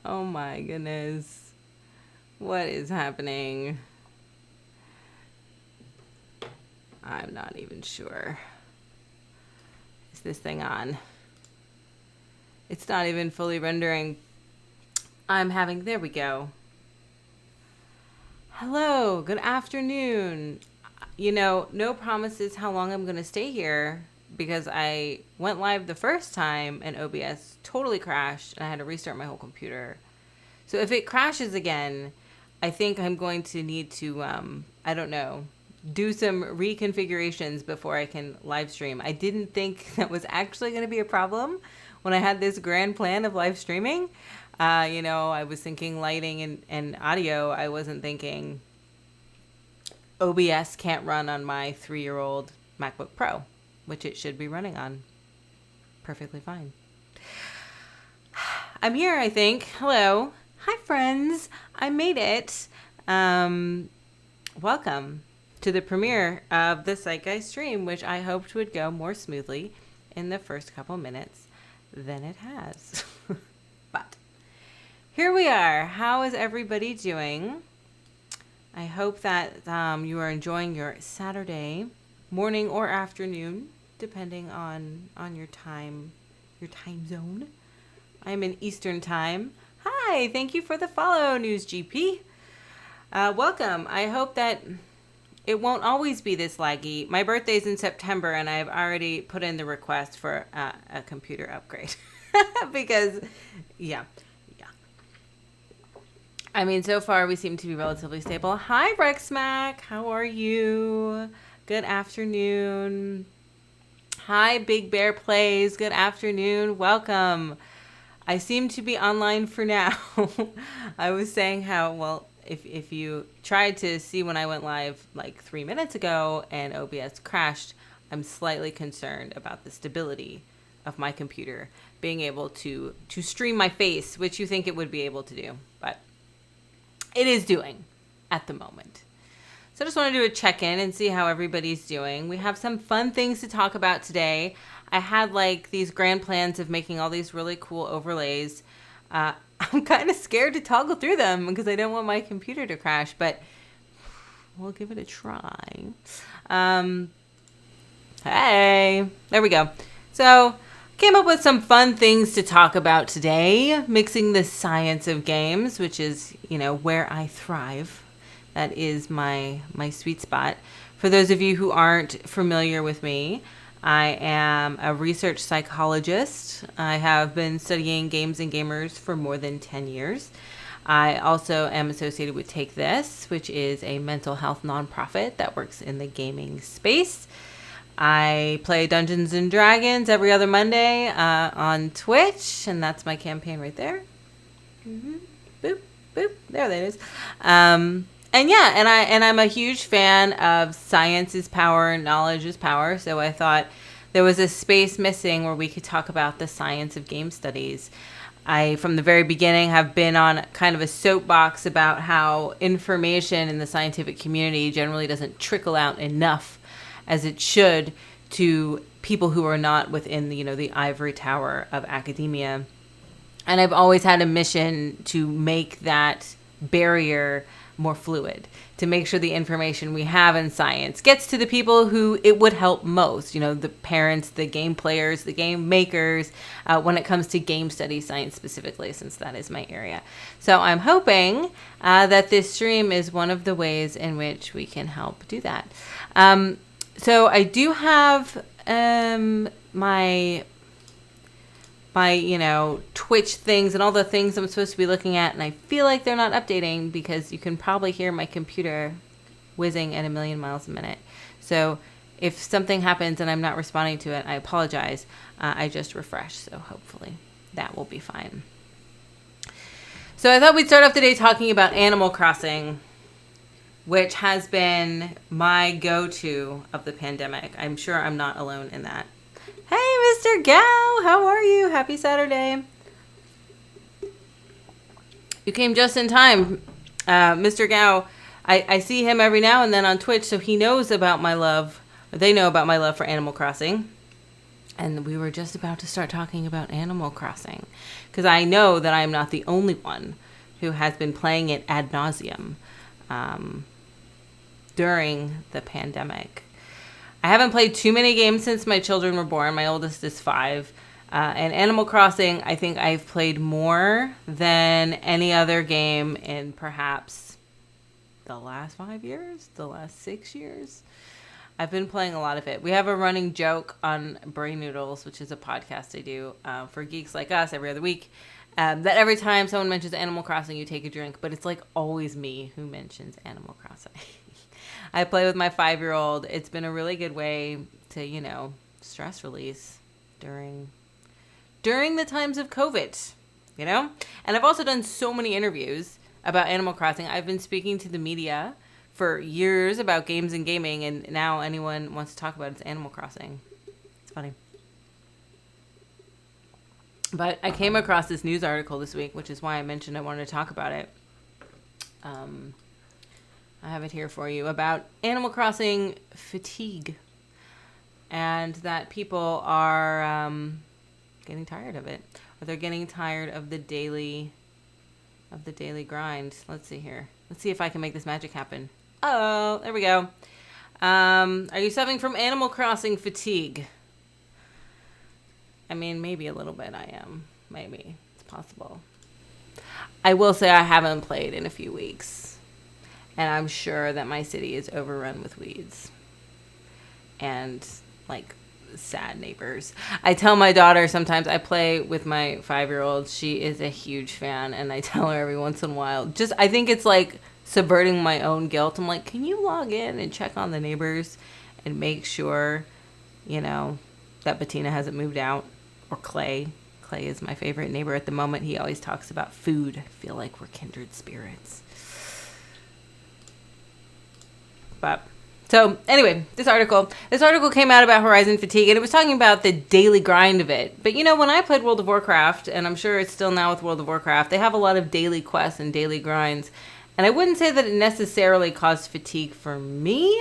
Oh my goodness. What is happening? I'm not even sure. Is this thing on? It's not even fully rendering. There we go. Hello, good afternoon. No promises how long I'm going to stay here because I went live the first time and OBS totally crashed and I had to restart my whole computer. So if it crashes again, I think I'm going to need to, I don't know, do some reconfigurations before I can live stream. I didn't think that was actually going to be a problem when I had this grand plan of live streaming. I was thinking lighting and audio. I wasn't thinking OBS can't run on my 3-year-old MacBook Pro, which it should be running on perfectly fine. I'm here, I think. Hello. Hi, friends. I made it. Welcome to the premiere of the Psychgeist stream, which I hoped would go more smoothly in the first couple minutes than it has. But here we are. How is everybody doing? I hope that you are enjoying your Saturday morning or afternoon, depending on your time zone. I'm in Eastern time. Hi, thank you for the follow, News GP. Welcome. I hope that it won't always be this laggy. My birthday's in September, and I've already put in the request for a computer upgrade because, yeah. I mean, so far we seem to be relatively stable. Hi, Rexmac. How are you? Good afternoon. Hi, Big Bear Plays. Good afternoon. Welcome. I seem to be online for now. I was saying how, well, if you tried to see when I went live like 3 minutes ago and OBS crashed, I'm slightly concerned about the stability of my computer being able to stream my face, which you think it would be able to do, but it is doing at the moment. So I just want to do a check-in and see how everybody's doing. We have some fun things to talk about today. I had like these grand plans of making all these really cool overlays. I'm kind of scared to toggle through them because I don't want my computer to crash, but we'll give it a try. Hey, there we go. So came up with some fun things to talk about today, mixing the science of games, which is, where I thrive. That is my sweet spot. For those of you who aren't familiar with me, I am a research psychologist. I have been studying games and gamers for more than 10 years. I also am associated with Take This, which is a mental health nonprofit that works in the gaming space. I play Dungeons and Dragons every other Monday on Twitch, and that's my campaign right there. Mm-hmm. Boop, boop. There that is. And I'm a huge fan of science is power, knowledge is power. So I thought there was a space missing where we could talk about the science of game studies. I, from the very beginning, have been on kind of a soapbox about how information in the scientific community generally doesn't trickle out enough as it should to people who are not within the ivory tower of academia. And I've always had a mission to make that barrier more fluid, to make sure the information we have in science gets to the people who it would help most, the parents, the game players, the game makers, when it comes to game study science specifically, since that is my area. So I'm hoping that this stream is one of the ways in which we can help do that. So I do have my Twitch things and all the things I'm supposed to be looking at, and I feel like they're not updating because you can probably hear my computer whizzing at 1,000,000 miles a minute. So if something happens and I'm not responding to it, I apologize. I just refreshed, so hopefully that will be fine. So I thought we'd start off today talking about Animal Crossing, which has been my go-to of the pandemic. I'm sure I'm not alone in that. Hey, Mr. Gao, how are you? Happy Saturday. You came just in time. Mr. Gao, I see him every now and then on Twitch, so he knows about my love, or they know about my love for Animal Crossing. And we were just about to start talking about Animal Crossing, because I know that I am not the only one who has been playing it ad nauseum during the pandemic. I haven't played too many games since my children were born. My oldest is 5. And Animal Crossing, I think I've played more than any other game in perhaps the last 5 years, the last 6 years. I've been playing a lot of it. We have a running joke on Brain Noodles, which is a podcast I do for geeks like us every other week, that every time someone mentions Animal Crossing, you take a drink. But it's like always me who mentions Animal Crossing. I play with my 5-year-old. It's been a really good way to, stress release during the times of COVID, And I've also done so many interviews about Animal Crossing. I've been speaking to the media for years about games and gaming, and now anyone wants to talk about it's Animal Crossing. It's funny. But I came across this news article this week, which is why I mentioned I wanted to talk about it. I have it here for you about Animal Crossing fatigue, and that people are getting tired of it, or they're getting tired of the daily grind. Let's see here. Let's see if I can make this magic happen. Oh, there we go. Are you suffering from Animal Crossing fatigue? I mean, maybe a little bit I am. Maybe. It's possible. I will say I haven't played in a few weeks. And I'm sure that my city is overrun with weeds. And, sad neighbors. I tell my daughter sometimes, I play with my 5-year-old. She is a huge fan. And I tell her every once in a while. I think it's subverting my own guilt. I'm like, can you log in and check on the neighbors and make sure, that Bettina hasn't moved out? Or Clay. Clay is my favorite neighbor at the moment. He always talks about food. I feel like we're kindred spirits. But, so anyway, this article came out about Horizon fatigue, and it was talking about the daily grind of it. But when I played World of Warcraft, and I'm sure it's still now with World of Warcraft, they have a lot of daily quests and daily grinds. And I wouldn't say that it necessarily caused fatigue for me,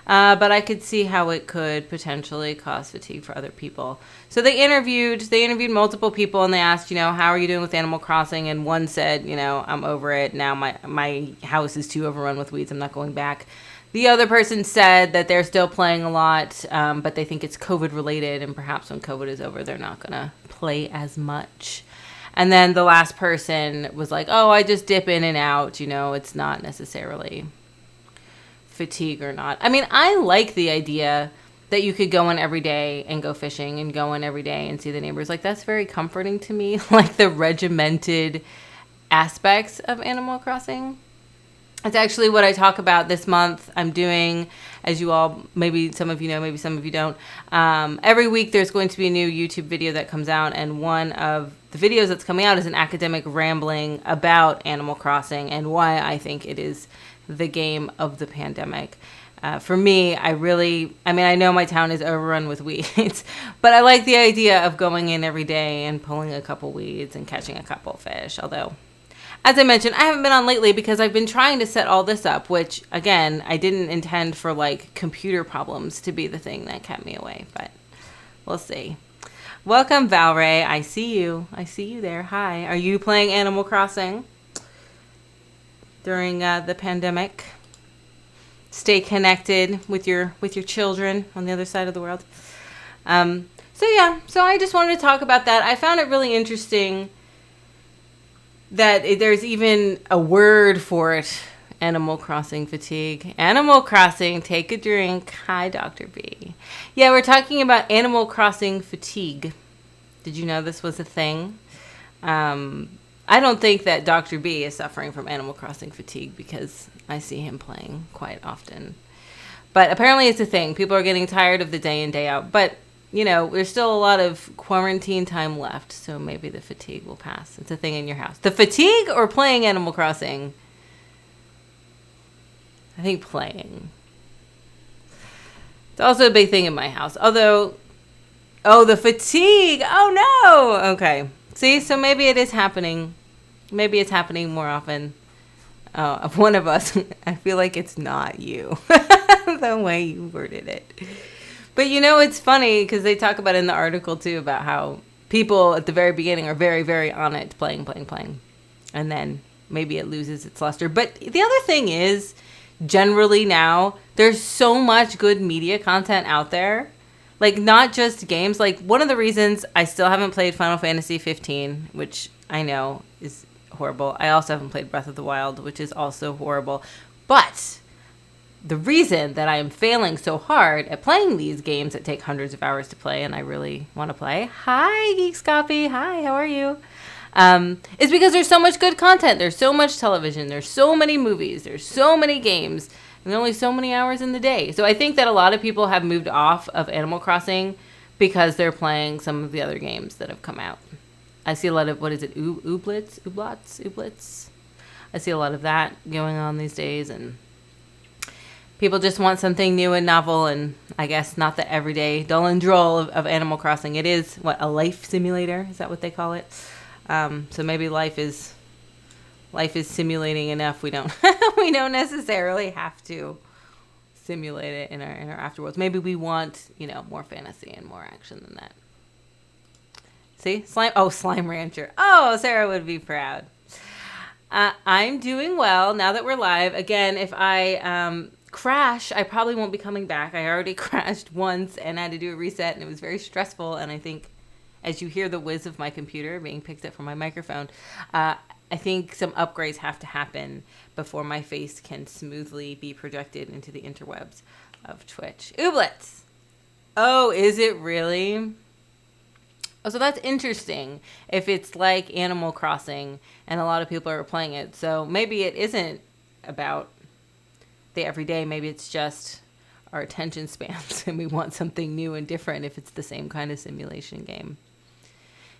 but I could see how it could potentially cause fatigue for other people. So they interviewed multiple people, and they asked, how are you doing with Animal Crossing? And one said, I'm over it. Now my house is too overrun with weeds. I'm not going back. The other person said that they're still playing a lot, but they think it's COVID related, and perhaps when COVID is over, they're not going to play as much. And then the last person was like, oh, I just dip in and out. It's not necessarily fatigue or not. I mean, I like the idea that you could go in every day and go fishing and go in every day and see the neighbors. That's very comforting to me, the regimented aspects of Animal Crossing. It's actually what I talk about this month. I'm doing, as you all, maybe some of you know, maybe some of you don't. Every week there's going to be a new YouTube video that comes out, and one of the videos that's coming out is an academic rambling about Animal Crossing and why I think it is the game of the pandemic. For me, I know my town is overrun with weeds, but I like the idea of going in every day and pulling a couple weeds and catching a couple fish, although, as I mentioned, I haven't been on lately because I've been trying to set all this up, which, again, I didn't intend for, computer problems to be the thing that kept me away, but we'll see. Welcome, Valray. I see you. I see you there. Hi. Are you playing Animal Crossing during the pandemic? Stay connected with your children on the other side of the world. So I just wanted to talk about that. I found it really interesting that there's even a word for it, Animal Crossing fatigue. Animal Crossing, take a drink. Hi, Dr. B. Yeah, we're talking about Animal Crossing fatigue. Did you know this was a thing? I don't think that Dr. B is suffering from Animal Crossing fatigue because I see him playing quite often. But apparently it's a thing. People are getting tired of the day in, day out. But there's still a lot of quarantine time left, so maybe the fatigue will pass. It's a thing in your house. The fatigue or playing Animal Crossing? I think playing. It's also a big thing in my house. Although, the fatigue! Oh, no! Okay. See, so maybe it is happening. Maybe it's happening more often. Of one of us. I feel like it's not you. The way you worded it. But it's funny because they talk about in the article too about how people at the very beginning are very, very on it, playing. And then maybe it loses its luster. But the other thing is, generally now, there's so much good media content out there. Like, not just games. Like, one of the reasons I still haven't played Final Fantasy 15, which I know is horrible. I also haven't played Breath of the Wild, which is also horrible. But the reason that I am failing so hard at playing these games that take hundreds of hours to play and I really want to play. Hi, Geekscopy. Hi, how are you? Is because there's so much good content. There's so much television. There's so many movies. There's so many games. And only so many hours in the day. So I think that a lot of people have moved off of Animal Crossing because they're playing some of the other games that have come out. I see a lot of, what is it, Ooblets? I see a lot of that going on these days, and people just want something new and novel, and I guess not the everyday dull and droll of Animal Crossing. It is, a life simulator? Is that what they call it? So maybe life is simulating enough. We don't we don't necessarily have to simulate it in our afterworlds. Maybe we want, more fantasy and more action than that. See? Slime Rancher. Oh, Sarah would be proud. I'm doing well now that we're live. Again, if I crash, I probably won't be coming back. I already crashed once and I had to do a reset, and it was very stressful. And I think as you hear the whiz of my computer being picked up from my microphone, I think some upgrades have to happen before my face can smoothly be projected into the interwebs of Twitch. Ooblets! Oh, is it really? Oh, so that's interesting if it's like Animal Crossing and a lot of people are playing it. So maybe it isn't about the everyday. Maybe it's just our attention spans and we want something new and different if it's the same kind of simulation game.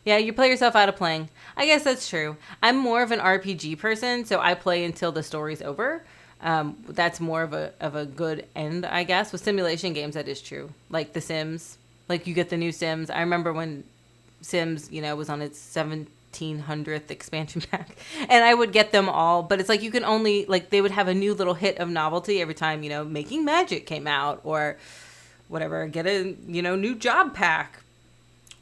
Yeah, you play yourself out of playing. I guess that's true. I'm more of an RPG person, so I play until the story's over. That's more of a good end, I guess. With simulation games, that is true. Like The Sims. Like, you get the new Sims. I remember when Sims, was on its 1700th expansion pack. And I would get them all. But it's like you can only, they would have a new little hit of novelty every time, Making Magic came out. Or whatever. Get a, new job pack.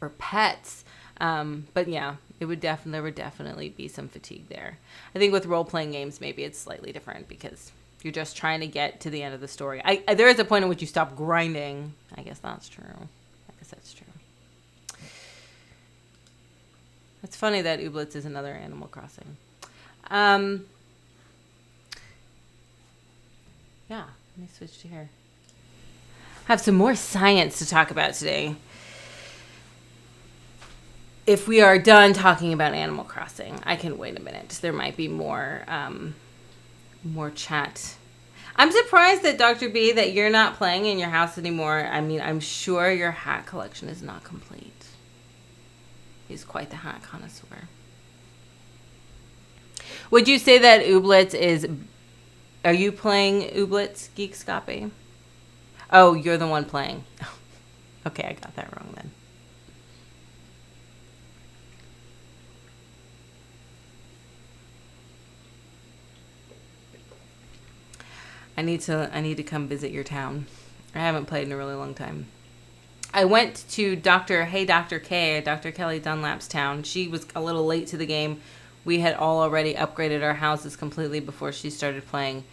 Or pets. But yeah, there would definitely be some fatigue there. I think with role-playing games, maybe it's slightly different because you're just trying to get to the end of the story. There is a point at which you stop grinding. I guess that's true. It's funny that Ooblets is another Animal Crossing. Yeah, let me switch to here. I have some more science to talk about today. If we are done talking about Animal Crossing, I can wait a minute. There might be more chat. I'm surprised that Dr. B, that you're not playing in your house anymore. I mean, I'm sure your hat collection is not complete. He's quite the hat connoisseur. Would you say that Ooblets is... Are you playing Ooblets, Geekscopy? Oh, you're the one playing. Okay, I got that wrong then. I need to come visit your town. I haven't played in a really long time. I went to Dr. K, Dr. Kelly Dunlap's town. She was a little late to the game. We had all already upgraded our houses completely before she started playing.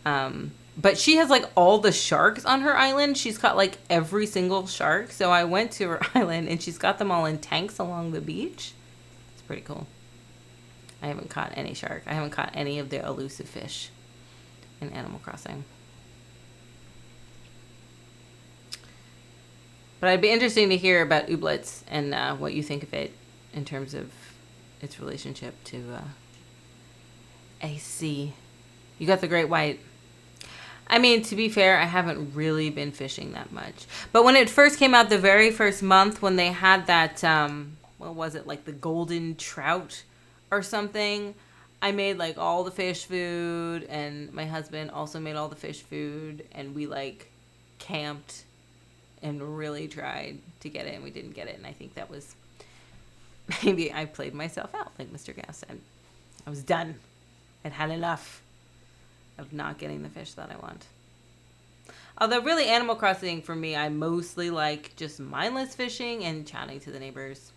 But she has all the sharks on her island. She's caught every single shark. So I went to her island and she's got them all in tanks along the beach. It's pretty cool. I haven't caught any shark. I haven't caught any of the elusive fish in Animal Crossing. But it'd be interesting to hear about Ooblets and what you think of it in terms of its relationship to AC. You got the great white. I mean, to be fair, I haven't really been fishing that much. But when it first came out, the very first month, when they had that, what was it, the golden trout or something, I made all the fish food, and my husband also made all the fish food, and we camped and really tried to get it, and we didn't get it. And I think that was, maybe I played myself out, like Mr. Gauss said. I was done. I'd had enough of not getting the fish that I want. Although really Animal Crossing for me, I mostly like just mindless fishing and chatting to the neighbors.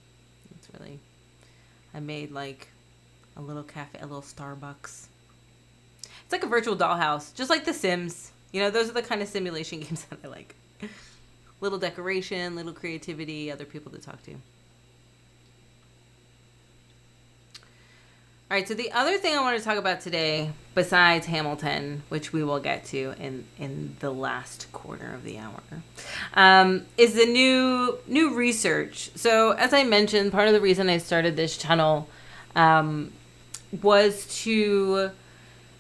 It's really, I made like a little cafe, a little Starbucks. It's like a virtual dollhouse, just like The Sims. You know, those are the kind of simulation games that I like. Little decoration, little creativity, other people to talk to. All right, so the other thing I want to talk about today, besides Hamilton, which we will get to in the last quarter of the hour, is the new research. So as I mentioned, part of the reason I started this channel was to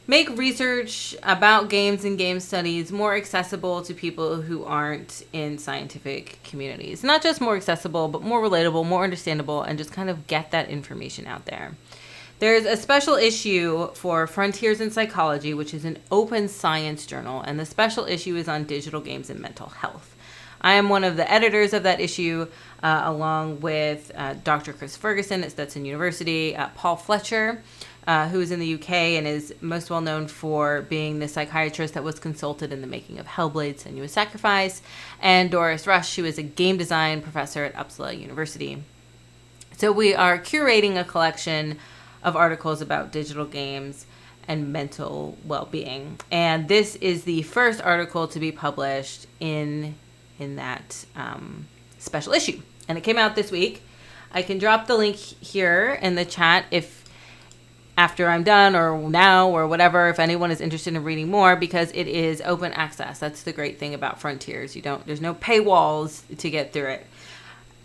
make research about games and game studies more accessible to people who aren't in scientific communities. Not just more accessible, but more relatable, more understandable, and just kind of get that information out there. There's a special issue for Frontiers in Psychology, which is an open science journal, and the special issue is on digital games and mental health. I am one of the editors of that issue, along with Dr. Chris Ferguson at Stetson University, Paul Fletcher, who is in the UK and is most well known for being the psychiatrist that was consulted in the making of Hellblade: Senua's Sacrifice, and Doris Rush, who is a game design professor at Uppsala University. So we are curating a collection of articles about digital games and mental well-being. And this is the first article to be published in that special issue. And it came out this week. I can drop the link here in the chat if after I'm done or now or whatever, if anyone is interested in reading more, because it is open access. That's the great thing about Frontiers. There's no paywalls to get through it.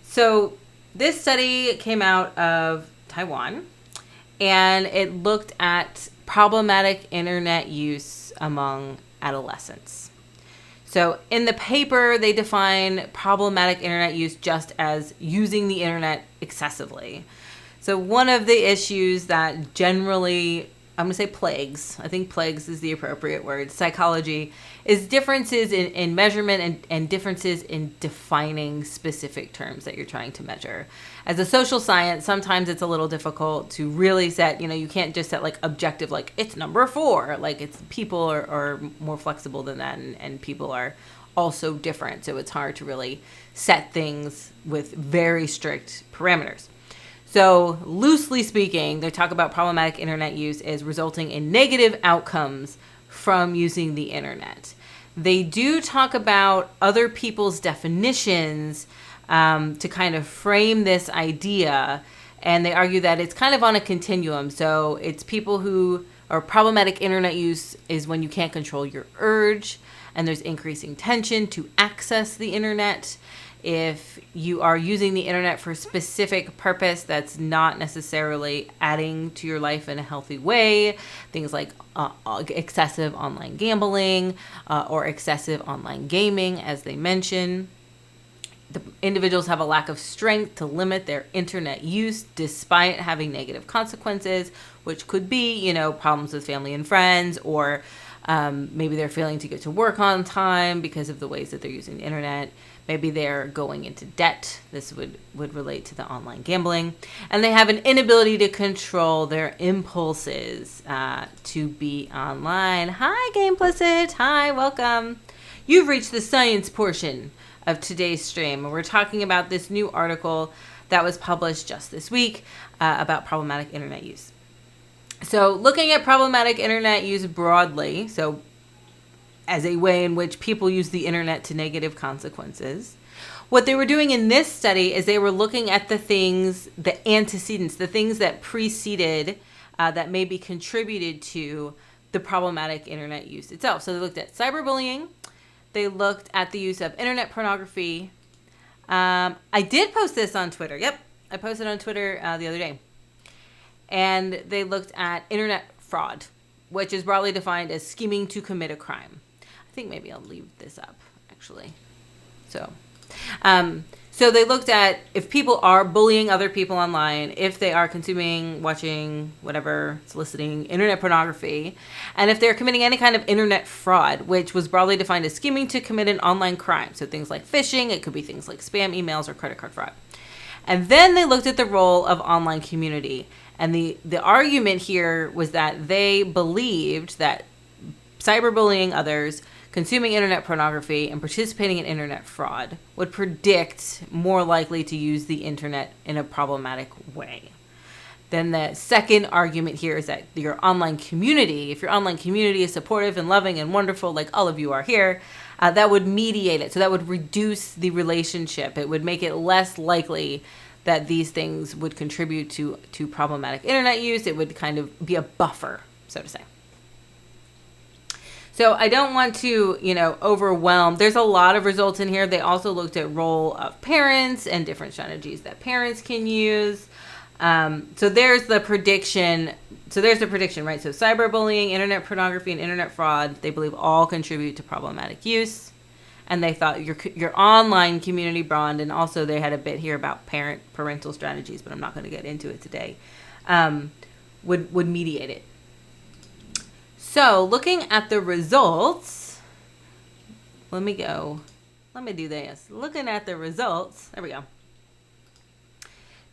So this study came out of Taiwan, and it looked at problematic internet use among adolescents. So in the paper, they define problematic internet use just as using the internet excessively. So one of the issues that generally, I'm going to say plagues, I think plagues is the appropriate word, psychology, is differences in measurement and differences in defining specific terms that you're trying to measure. As a social science, sometimes it's a little difficult to really set, you can't just set like objective, like it's number 4, like it's people are more flexible than that, and people are also different. So it's hard to really set things with very strict parameters. So loosely speaking, they talk about problematic internet use as resulting in negative outcomes from using the internet. They do talk about other people's definitions to kind of frame this idea, and they argue that it's kind of on a continuum. So it's people who are problematic internet use is when you can't control your urge, and there's increasing tension to access the internet. If you are using the internet for a specific purpose that's not necessarily adding to your life in a healthy way, things like excessive online gambling or excessive online gaming, as they mention. The individuals have a lack of strength to limit their internet use despite having negative consequences, which could be, problems with family and friends, or maybe they're failing to get to work on time because of the ways that they're using the internet. Maybe they're going into debt. This would relate to the online gambling. And they have an inability to control their impulses to be online. Hi, Gameplicit. Hi, welcome. You've reached the science portion of today's stream. We're talking about this new article that was published just this week about problematic internet use. So looking at problematic internet use broadly, so as a way in which people use the internet to negative consequences. What they were doing in this study is they were looking at the things, the antecedents, the things that preceded, that maybe contributed to the problematic internet use itself. So they looked at cyberbullying. They looked at the use of internet pornography. I did post this on Twitter. Yep, I posted on Twitter the other day. And they looked at internet fraud, which is broadly defined as scheming to commit a crime. I think maybe I'll leave this up, actually. So they looked at if people are bullying other people online, if they are consuming, watching, whatever, soliciting internet pornography, and if they're committing any kind of internet fraud, which was broadly defined as scheming to commit an online crime. So things like phishing, it could be things like spam emails or credit card fraud. And then they looked at the role of online community. And the argument here was that they believed that cyberbullying others consuming internet pornography and participating in internet fraud would predict more likely to use the internet in a problematic way. Then the second argument here is that your online community, if your online community is supportive and loving and wonderful, like all of you are here, that would mediate it. So that would reduce the relationship. It would make it less likely that these things would contribute to problematic internet use. It would kind of be a buffer, so to say. So I don't want to, overwhelm. There's a lot of results in here. They also looked at role of parents and different strategies that parents can use. So there's the prediction. So there's the prediction, right? So cyberbullying, internet pornography, and internet fraud, they believe all contribute to problematic use. And they thought your online community bond, and also they had a bit here about parental strategies, but I'm not going to get into it today, would mediate it. So looking at the results, let me do this. Looking at the results, there we go.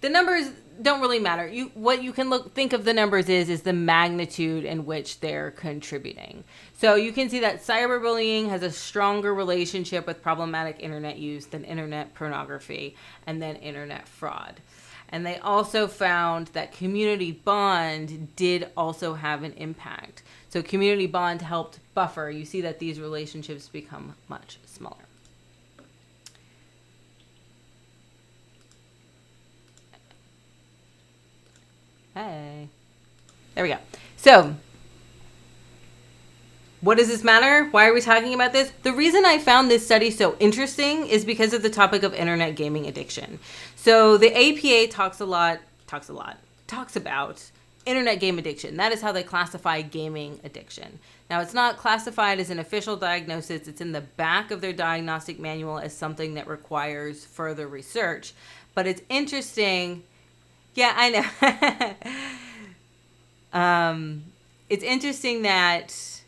The numbers don't really matter. What you can think of the numbers is the magnitude in which they're contributing. So you can see that cyberbullying has a stronger relationship with problematic internet use than internet pornography and then internet fraud. And they also found that community bond did also have an impact. So community bond helped buffer. You see that these relationships become much smaller. Hey. There we go. So, what does this matter? Why are we talking about this? The reason I found this study so interesting is because of the topic of internet gaming addiction. So, the APA talks about internet game addiction. That is how they classify gaming addiction. Now, it's not classified as an official diagnosis. It's in the back of their diagnostic manual as something that requires further research. But it's interesting. Yeah, I know. It's interesting that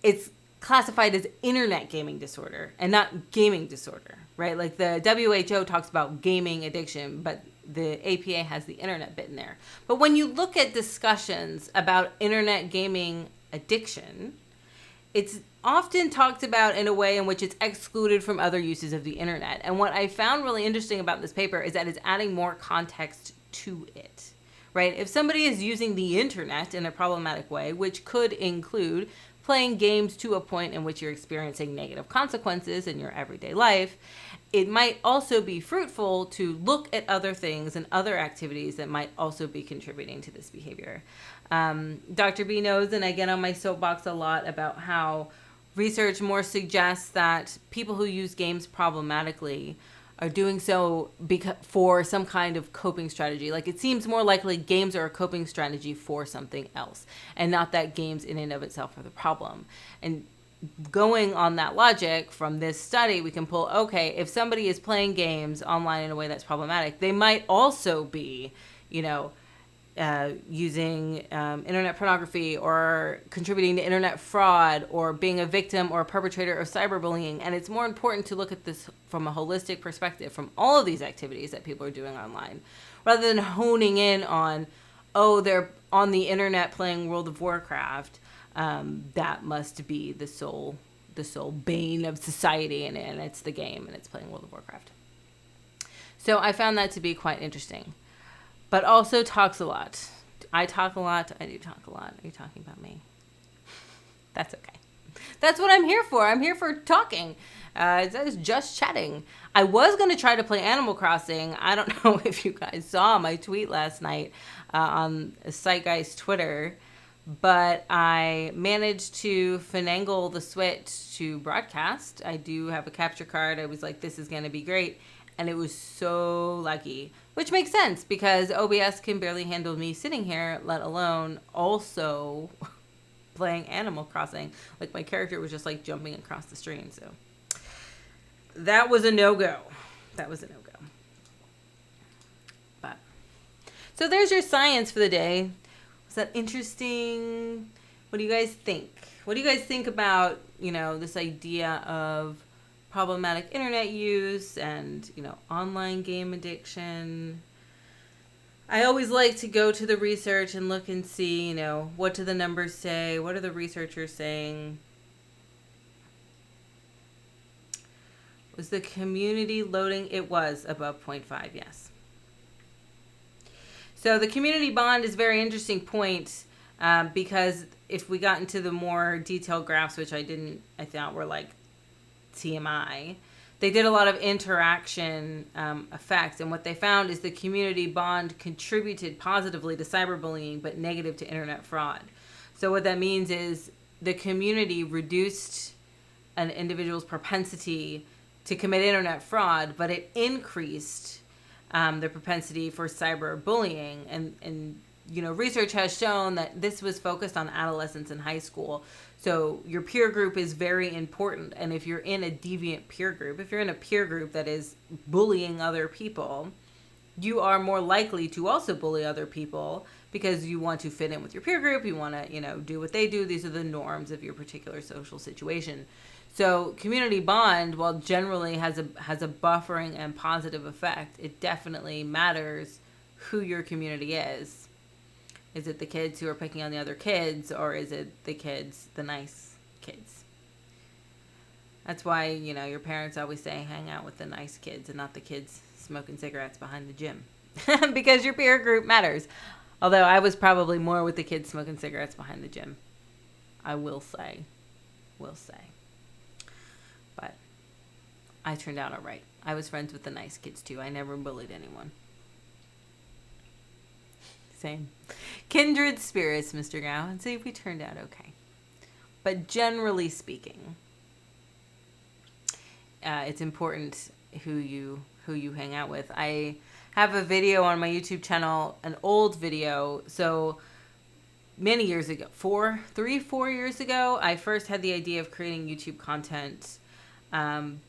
it's classified as internet gaming disorder and not gaming disorder, right? Like the WHO talks about gaming addiction, but the APA has the internet bit in there. But when you look at discussions about internet gaming addiction, it's often talked about in a way in which it's excluded from other uses of the internet. And what I found really interesting about this paper is that it's adding more context to it, right? If somebody is using the internet in a problematic way, which could include playing games to a point in which you're experiencing negative consequences in your everyday life, it might also be fruitful to look at other things and other activities that might also be contributing to this behavior. Dr. B knows, and I get on my soapbox a lot about how research more suggests that people who use games problematically are doing so for some kind of coping strategy. Like it seems more likely games are a coping strategy for something else, and not that games in and of itself are the problem. And going on that logic from this study, we can pull, okay, if somebody is playing games online in a way that's problematic, they might also be, using internet pornography or contributing to internet fraud or being a victim or a perpetrator of cyberbullying. And it's more important to look at this from a holistic perspective from all of these activities that people are doing online, rather than honing in on, they're on the internet playing World of Warcraft. That must be the sole bane of society, and it's the game and it's playing World of Warcraft. So I found that to be quite interesting. But also talks a lot. I talk a lot. I do talk a lot. Are you talking about me? That's okay. That's what I'm here for. I'm here for talking. That is just chatting. I was going to try to play Animal Crossing. I don't know if you guys saw my tweet last night on Psychgeist Twitter, but I managed to finagle the switch to broadcast. I do have a capture card. I was like, this is going to be great. And it was so lucky, which makes sense because OBS can barely handle me sitting here, let alone also playing Animal Crossing. Like my character was just like jumping across the stream. So that was a no-go. But so there's your science for the day. Was that interesting? What do you guys think? What do you guys think about, this idea of problematic internet use and, online game addiction? I always like to go to the research and look and see, what do the numbers say? What are the researchers saying? Was the community loading? It was above 0.5, yes. So the community bond is a very interesting point because if we got into the more detailed graphs, which I thought were like TMI, they did a lot of interaction effects. And what they found is the community bond contributed positively to cyberbullying, but negative to internet fraud. So what that means is the community reduced an individual's propensity to commit internet fraud, but it increased the propensity for cyberbullying. And research has shown that this was focused on adolescents in high school. So your peer group is very important. And if you're in a deviant peer group, if you're in a peer group that is bullying other people, you are more likely to also bully other people because you want to fit in with your peer group. You want to, do what they do. These are the norms of your particular social situation. So community bond, while generally has a buffering and positive effect, it definitely matters who your community is. Is it the kids who are picking on the other kids, or is it the nice kids? That's why, your parents always say hang out with the nice kids and not the kids smoking cigarettes behind the gym. Because your peer group matters. Although I was probably more with the kids smoking cigarettes behind the gym. I will say. But I turned out all right. I was friends with the nice kids too. I never bullied anyone. Same. Kindred spirits, Mr. Gao. And see if we turned out okay. But generally speaking, it's important who you hang out with. I have a video on my YouTube channel, an old video. So many years ago, 4 years ago, I first had the idea of creating YouTube content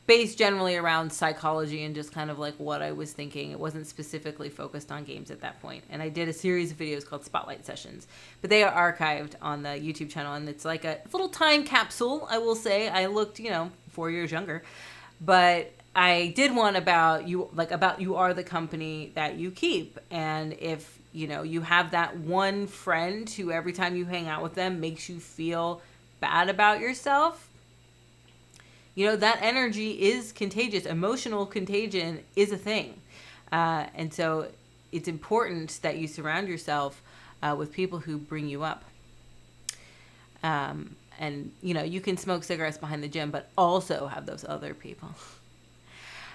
based generally around psychology and just kind of like what I was thinking. It wasn't specifically focused on games at that point. And I did a series of videos called Spotlight Sessions, but they are archived on the YouTube channel. And it's like a little time capsule, I will say. I looked, 4 years younger, but I did one about you are the company that you keep. And if, you have that one friend who every time you hang out with them makes you feel bad about yourself, that energy is contagious. Emotional contagion is a thing. And so it's important that you surround yourself with people who bring you up. And, you can smoke cigarettes behind the gym, but also have those other people.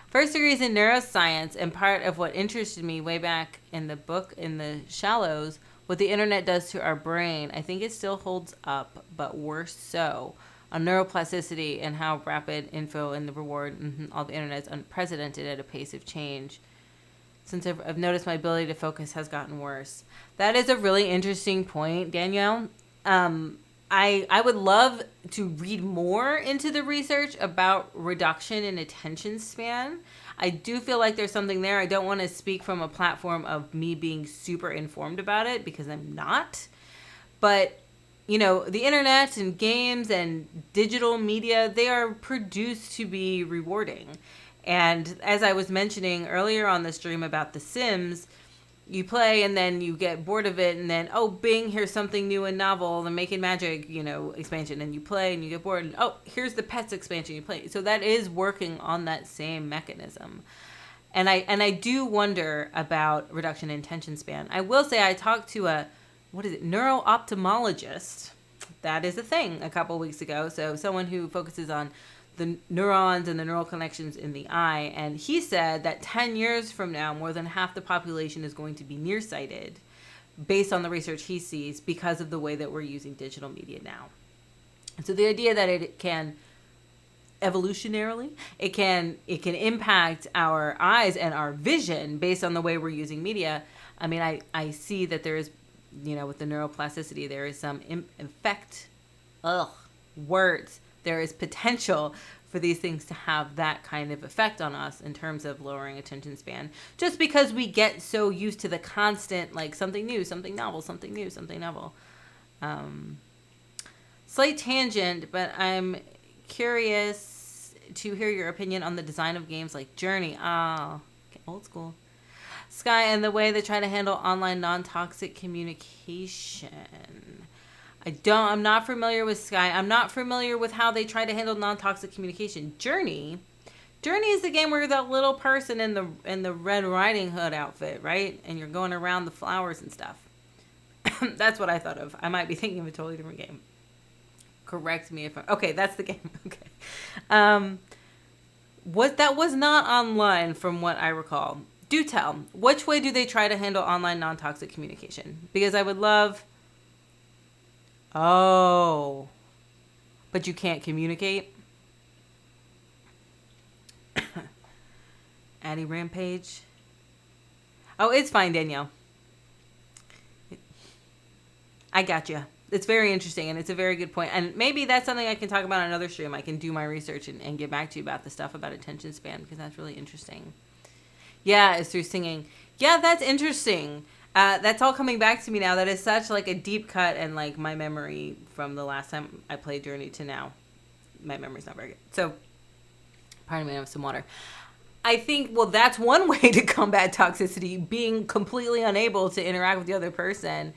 First degree is in neuroscience, and part of what interested me way back in the book, in The Shallows, what the internet does to our brain. I think it still holds up, but worse so. On neuroplasticity and how rapid info and the reward, all the internet is unprecedented at a pace of change. Since I've noticed my ability to focus has gotten worse. That is a really interesting point, Danielle. I would love to read more into the research about reduction in attention span. I do feel like there's something there. I don't want to speak from a platform of me being super informed about it because I'm not. But the internet and games and digital media, they are produced to be rewarding. And as I was mentioning earlier on the stream about The Sims, you play and then you get bored of it and then, oh, bing, here's something new and novel, the Making Magic, expansion. And you play and you get bored and, oh, here's the Pets expansion you play. So that is working on that same mechanism. And I do wonder about reduction in attention span. I will say I talked to a neuro-ophthalmologist. That is a thing a couple weeks ago. So someone who focuses on the neurons and the neural connections in the eye. And he said that 10 years from now, more than half the population is going to be nearsighted based on the research he sees because of the way that we're using digital media now. And so the idea that it can evolutionarily, it can impact our eyes and our vision based on the way we're using media. I mean, I see that there is, with the neuroplasticity, there is some effect. There is potential for these things to have that kind of effect on us in terms of lowering attention span. Just because we get so used to the constant, like something new, something novel, something new, something novel. Slight tangent, but I'm curious to hear your opinion on the design of games like Journey. Old school. Sky and the way they try to handle online non-toxic communication. I'm not familiar with Sky. I'm not familiar with how they try to handle non-toxic communication. Journey Journey is the game where you're that little person in the Red Riding Hood outfit, right? And you're going around the flowers and stuff. That's what I thought of. I might be thinking of a totally different game. Correct me if I'm... Okay, that's the game. Okay. That was not online from what I recall. Do tell. Which way do they try to handle online non-toxic communication? Because I would love... Oh. But you can't communicate? Addie Rampage. Oh, it's fine, Danielle. I got you. It's very interesting, and it's a very good point. And maybe that's something I can talk about on another stream. I can do my research and get back to you about the stuff about attention span, because that's really interesting. Yeah, it's through singing. Yeah, that's interesting. That's all coming back to me now. That is such like a deep cut, and like my memory from the last time I played Journey to now, my memory's not very good. So, pardon me, I have some water. I think, well, that's one way to combat toxicity, being completely unable to interact with the other person.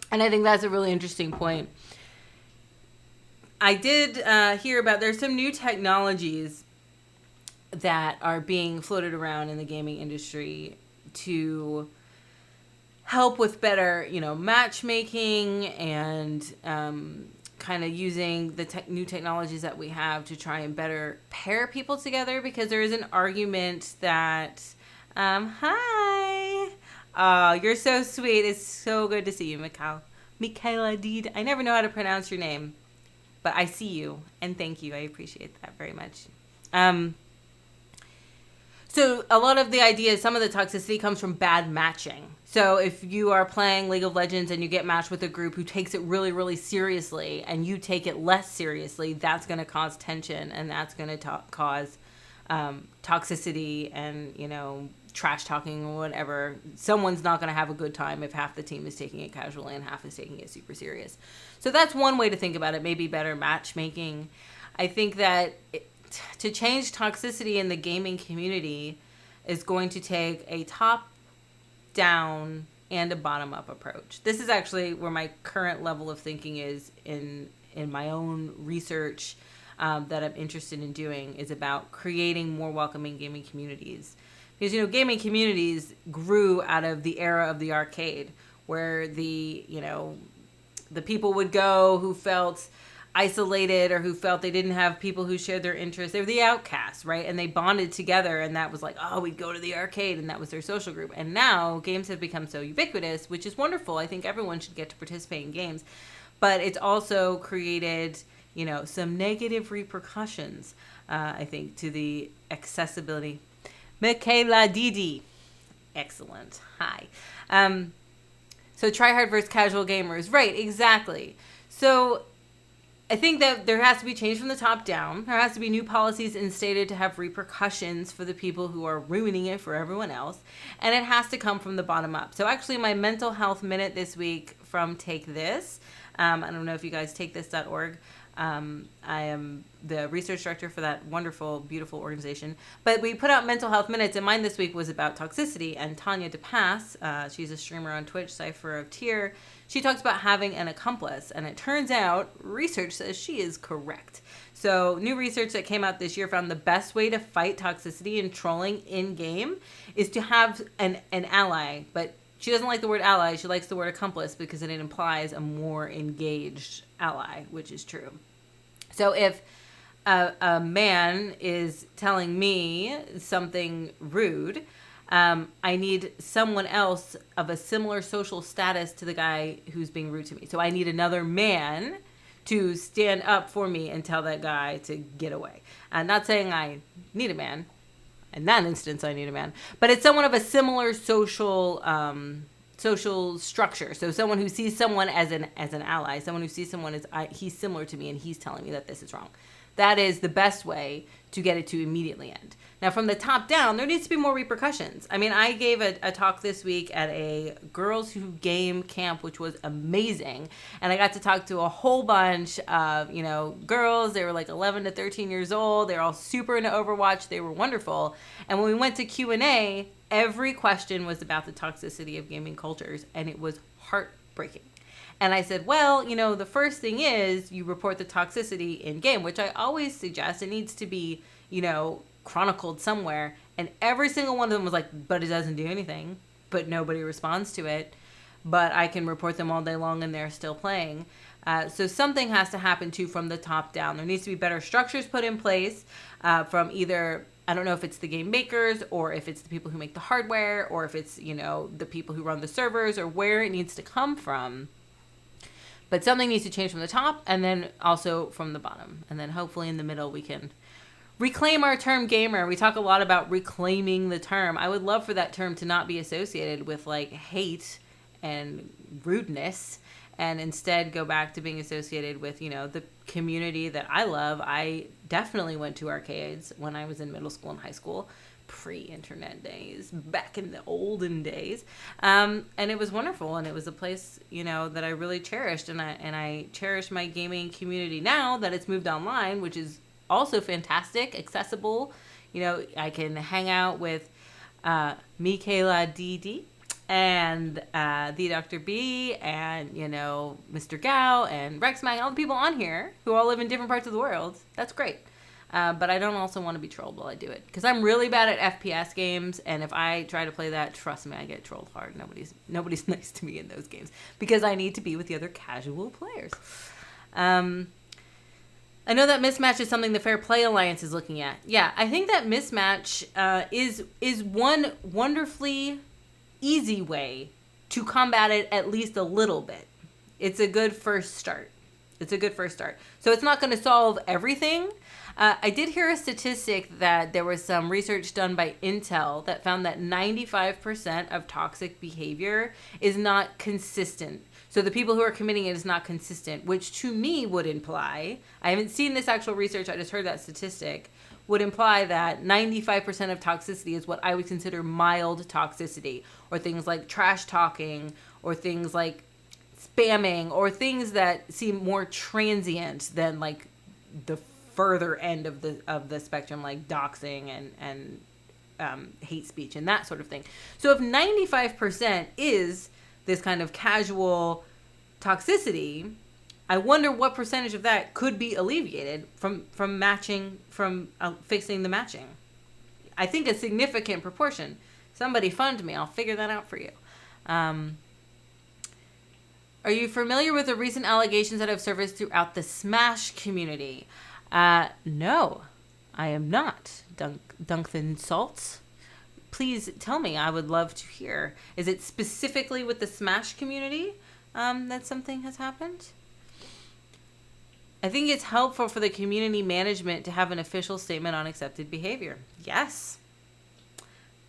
And I think that's a really interesting point. I did hear about, there's some new technologies that are being floated around in the gaming industry to help with better, matchmaking and kind of using the new technologies that we have to try and better pair people together, because there is an argument that, hi, you're so sweet. It's so good to see you, Michaela Deed. I never know how to pronounce your name, but I see you, and thank you. I appreciate that very much. So a lot of the ideas, some of the toxicity comes from bad matching. So if you are playing League of Legends and you get matched with a group who takes it really, really seriously, and you take it less seriously, that's going to cause tension, and that's going to cause toxicity and, trash talking or whatever. Someone's not going to have a good time if half the team is taking it casually and half is taking it super serious. So that's one way to think about it, maybe better matchmaking. I think that to change toxicity in the gaming community is going to take a top-down and a bottom-up approach. This is actually where my current level of thinking is in my own research that I'm interested in doing, is about creating more welcoming gaming communities. Because, gaming communities grew out of the era of the arcade, where the people would go who felt isolated or who felt they didn't have people who shared their interests. They were the outcasts, right? And they bonded together, and that was like, oh, we'd go to the arcade, and that was their social group. And now games have become so ubiquitous, which is wonderful. I think everyone should get to participate in games. But it's also created, some negative repercussions, I think, to the accessibility. Michaela Didi. Excellent. Hi. So tryhard versus casual gamers. Right, exactly. So I think that there has to be change from the top down. There has to be new policies instated to have repercussions for the people who are ruining it for everyone else. And it has to come from the bottom up. So actually my mental health minute this week from Take This. I don't know if you guys takethis.org. I am the research director for that wonderful, beautiful organization. But we put out mental health minutes, and mine this week was about toxicity. And Tanya DePass, she's a streamer on Twitch, Cypher of Tyr, she talks about having an accomplice. And it turns out research says she is correct. So new research that came out this year found the best way to fight toxicity and trolling in-game is to have an ally. But she doesn't like the word ally. She likes the word accomplice because it implies a more engaged ally, which is true. So if a man is telling me something rude, I need someone else of a similar social status to the guy who's being rude to me. So I need another man to stand up for me and tell that guy to get away. I'm not saying I need a man. In that instance, I need a man. But it's someone of a similar social structure. So someone who sees someone as an ally, someone who sees someone as he's similar to me and he's telling me that this is wrong. That is the best way to get it to immediately end. Now, from the top down, there needs to be more repercussions. I mean, I gave a talk this week at a Girls Who Game camp, which was amazing. And I got to talk to a whole bunch of, girls. They were like 11 to 13 years old. They're all super into Overwatch. They were wonderful. And when we went to Q&A, every question was about the toxicity of gaming cultures, and it was heartbreaking. And I said, well, the first thing is you report the toxicity in game, which I always suggest. It needs to be, chronicled somewhere. And every single one of them was like, but it doesn't do anything. But nobody responds to it. But I can report them all day long and they're still playing. So something has to happen too from the top down. There needs to be better structures put in place from either, I don't know if it's the game makers or if it's the people who make the hardware or if it's, the people who run the servers or where it needs to come from. But something needs to change from the top and then also from the bottom. And then hopefully in the middle we can reclaim our term gamer. We talk a lot about reclaiming the term. I would love for that term to not be associated with like hate and rudeness and instead go back to being associated with, the community that I love. I definitely went to arcades when I was in middle school and high school. Pre-internet days, back in the olden days, and it was wonderful, and it was a place that I really cherished, and I cherish my gaming community now that it's moved online, which is also fantastic, accessible. I can hang out with Michaela DD and the Dr. B and Mr. Gao and Rex Mag, all the people on here who all live in different parts of the world. That's great. But I don't also want to be trolled while I do it. Because I'm really bad at FPS games, and if I try to play that, trust me, I get trolled hard. Nobody's nice to me in those games. Because I need to be with the other casual players. I know that mismatch is something the Fair Play Alliance is looking at. Yeah, I think that mismatch is one wonderfully easy way to combat it at least a little bit. It's a good first start. So it's not going to solve everything. I did hear a statistic that there was some research done by Intel that found that 95% of toxic behavior is not consistent. So the people who are committing it is not consistent, which to me would imply, I haven't seen this actual research, I just heard that statistic, would imply that 95% of toxicity is what I would consider mild toxicity, or things like trash talking, or things like spamming, or things that seem more transient than like the further end of the spectrum, like doxing and hate speech and that sort of thing. So if 95% is this kind of casual toxicity, I wonder what percentage of that could be alleviated from fixing the matching. I think a significant proportion. Somebody fund me. I'll figure that out for you. Are you familiar with the recent allegations that have surfaced throughout the Smash community? No, I am not. Duncan Salts. Please tell me. I would love to hear. Is it specifically with the Smash community that something has happened? I think it's helpful for the community management to have an official statement on accepted behavior. Yes.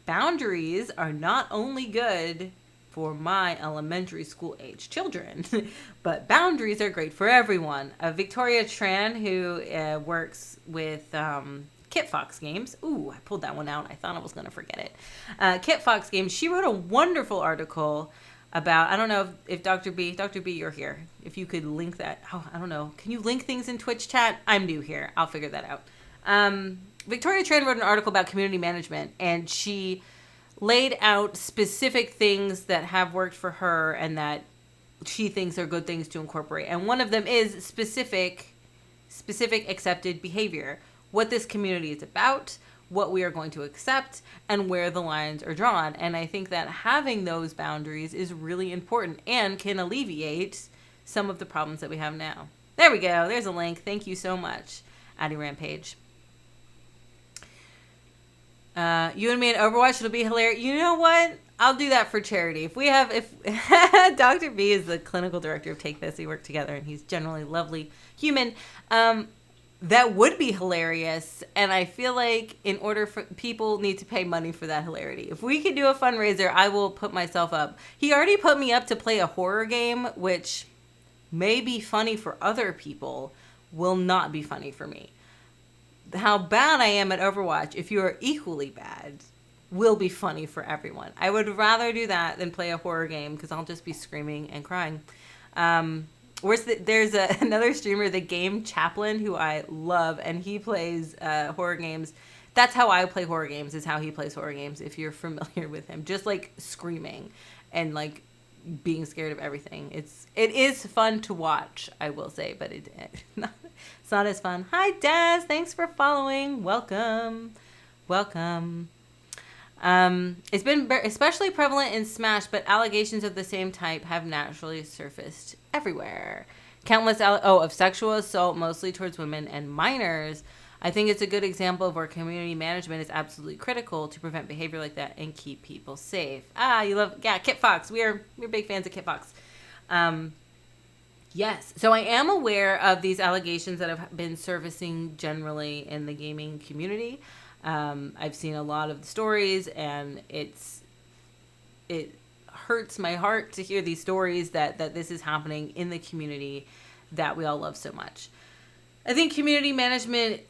Boundaries are not only good for my elementary school age children, but boundaries are great for everyone. Victoria Tran, who works with Kit Fox Games. Ooh, I pulled that one out. I thought I was going to forget it. Kit Fox Games, she wrote a wonderful article about, I don't know if Dr. B, you're here. If you could link that. Oh, I don't know. Can you link things in Twitch chat? I'm new here. I'll figure that out. Victoria Tran wrote an article about community management, and she laid out specific things that have worked for her and that she thinks are good things to incorporate. And one of them is specific accepted behavior. What this community is about, what we are going to accept, and where the lines are drawn. And I think that having those boundaries is really important and can alleviate some of the problems that we have now. There we go. There's a link. Thank you so much, Addie Rampage. You and me in Overwatch, it'll be hilarious. You know what? I'll do that for charity. If Dr. B is the clinical director of Take This, we work together, and he's generally a lovely human. That would be hilarious, and I feel like in order for people need to pay money for that hilarity. If we could do a fundraiser, I will put myself up. He already put me up to play a horror game, which may be funny for other people, will not be funny for me. How bad I am at Overwatch, if you are equally bad, will be funny for everyone. I would rather do that than play a horror game because I'll just be screaming and crying. There's another streamer, the Game Chaplain, who I love, and he plays horror games. That's how I play horror games, is how he plays horror games, if you're familiar with him. Just like screaming and like being scared of everything. It is fun to watch, I will say, but it's not as fun. Hi, Daz. Thanks for following. Welcome. It's been especially prevalent in Smash, but allegations of the same type have naturally surfaced everywhere. Countless of sexual assault, mostly towards women and minors. I think it's a good example of where community management is absolutely critical to prevent behavior like that and keep people safe. Kit Fox. We're big fans of Kit Fox. Yes. So I am aware of these allegations that have been surfacing generally in the gaming community. I've seen a lot of the stories, and it hurts my heart to hear these stories that this is happening in the community that we all love so much. I think community management,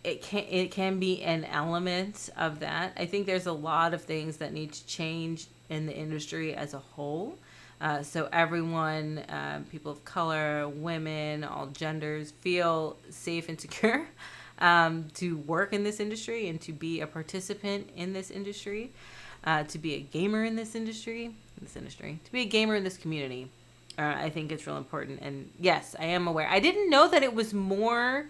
it can be an element of that. I think there's a lot of things that need to change in the industry as a whole. So everyone, people of color, women, all genders, feel safe and secure to work in this industry and to be a participant in this industry, to be a gamer in this industry, to be a gamer in this community. I think it's real important. And yes, I am aware. I didn't know that it was more.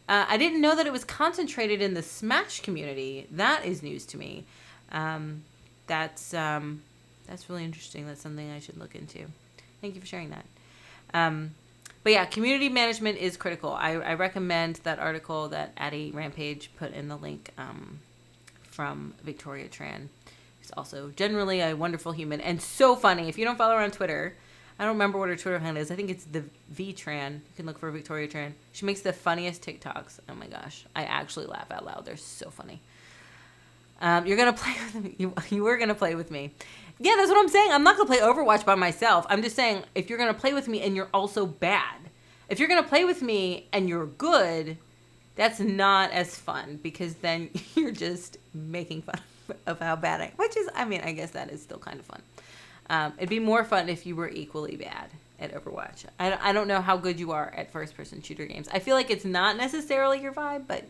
I didn't know that it was concentrated in the Smash community. That is news to me. That's really interesting. That's something I should look into. Thank you for sharing that. But yeah, community management is critical. I recommend that article that Addie Rampage put in the link from Victoria Tran, who's also generally a wonderful human and so funny. If you don't follow her on Twitter, I don't remember what her Twitter handle is. I think it's the V-Tran. You can look for Victoria Tran. She makes the funniest TikToks. Oh my gosh. I actually laugh out loud. They're so funny. You're going to play with me. You were going to play with me. Yeah, that's what I'm saying. I'm not going to play Overwatch by myself. I'm just saying, if you're going to play with me and you're also bad, if you're going to play with me and you're good, that's not as fun, because then you're just making fun of how bad I guess that is still kind of fun. It'd be more fun if you were equally bad at Overwatch. I don't know how good you are at first-person shooter games. I feel like it's not necessarily your vibe, but,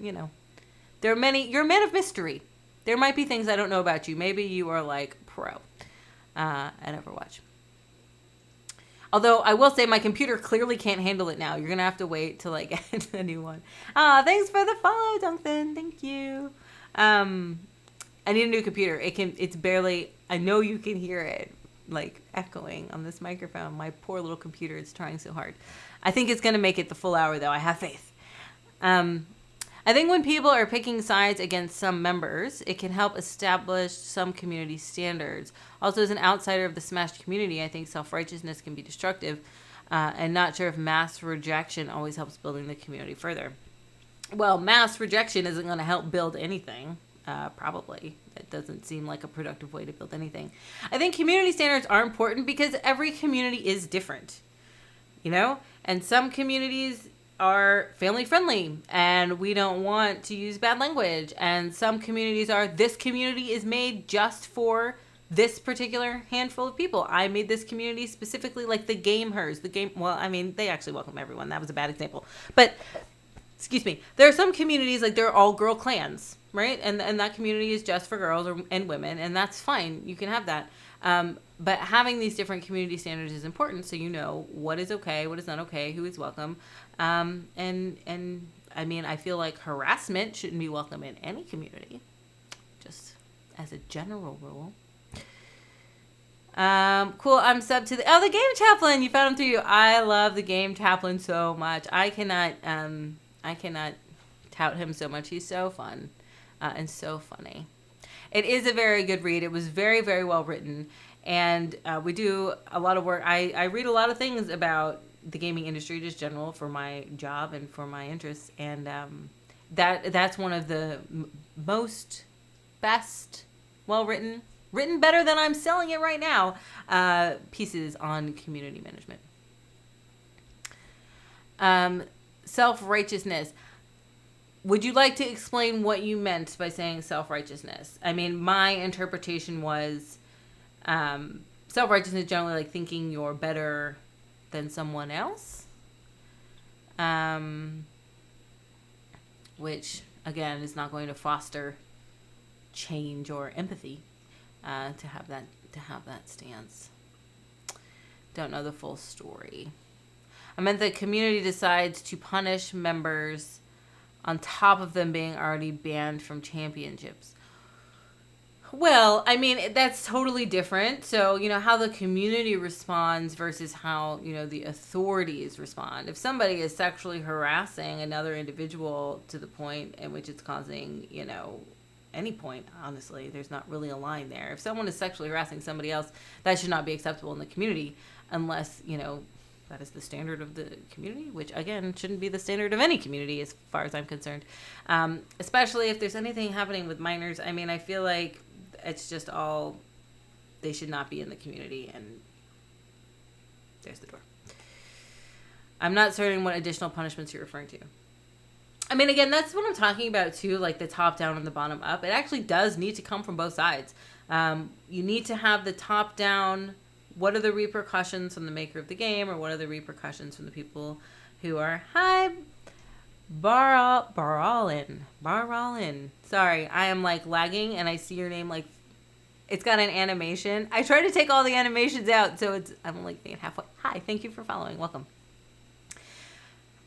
there are many. You're a man of mystery. There might be things I don't know about you. Maybe you are, like, pro at Overwatch. Although, I will say my computer clearly can't handle it now. You're going to have to wait till I get a new one. Thanks for the follow, Duncan. Thank you. I need a new computer. It's barely, I know you can hear it, like, echoing on this microphone. My poor little computer is trying so hard. I think it's going to make it the full hour, though. I have faith. I think when people are picking sides against some members, it can help establish some community standards. Also, as an outsider of the Smash community, I think self-righteousness can be destructive, and not sure if mass rejection always helps building the community further. Well, mass rejection isn't going to help build anything. Probably. It doesn't seem like a productive way to build anything. I think community standards are important because every community is different, and some communities are family friendly and we don't want to use bad language, and some communities are, this community is made just for this particular handful of people. I made this community specifically, like the gamers. They actually welcome everyone. That was a bad example, but excuse me, there are some communities, like they're all girl clans, right? And that community is just for girls and women, and that's fine. You can have that. But having these different community standards is important, so you know what is okay, what is not okay, who is welcome. I feel like harassment shouldn't be welcome in any community, just as a general rule. Cool. I'm subbed to the Game Chaplain. You found him through you. I love the Game Chaplain so much. I cannot tout him so much. He's so fun, and so funny. It is a very good read. It was very, very well written. And we do a lot of work. I read a lot of things about the gaming industry, just general, for my job and for my interests. And that's one of the best, well-written, written better than I'm selling it right now, pieces on community management. Self-righteousness. Would you like to explain what you meant by saying self-righteousness? I mean, my interpretation was self-righteousness generally like thinking you're better than someone else. Which, again, is not going to foster change or empathy to have that stance. Don't know the full story. I meant the community decides to punish members on top of them being already banned from championships. Well, I mean, that's totally different. So, how the community responds versus how, the authorities respond. If somebody is sexually harassing another individual to the point in which it's causing, any point, honestly, there's not really a line there. If someone is sexually harassing somebody else, that should not be acceptable in the community unless, that is the standard of the community, which, again, shouldn't be the standard of any community as far as I'm concerned. Especially if there's anything happening with minors. I mean, I feel like it's just all, they should not be in the community, and there's the door. I'm not certain what additional punishments you're referring to. I mean, again, that's what I'm talking about, too, like the top down and the bottom up. It actually does need to come from both sides. You need to have the top down, what are the repercussions from the maker of the game, or what are the repercussions from the people who are, hi, Barallin. Sorry, I am like lagging and I see your name like it's got an animation. I try to take all the animations out, so I'm like thinking halfway. Hi, thank you for following. Welcome.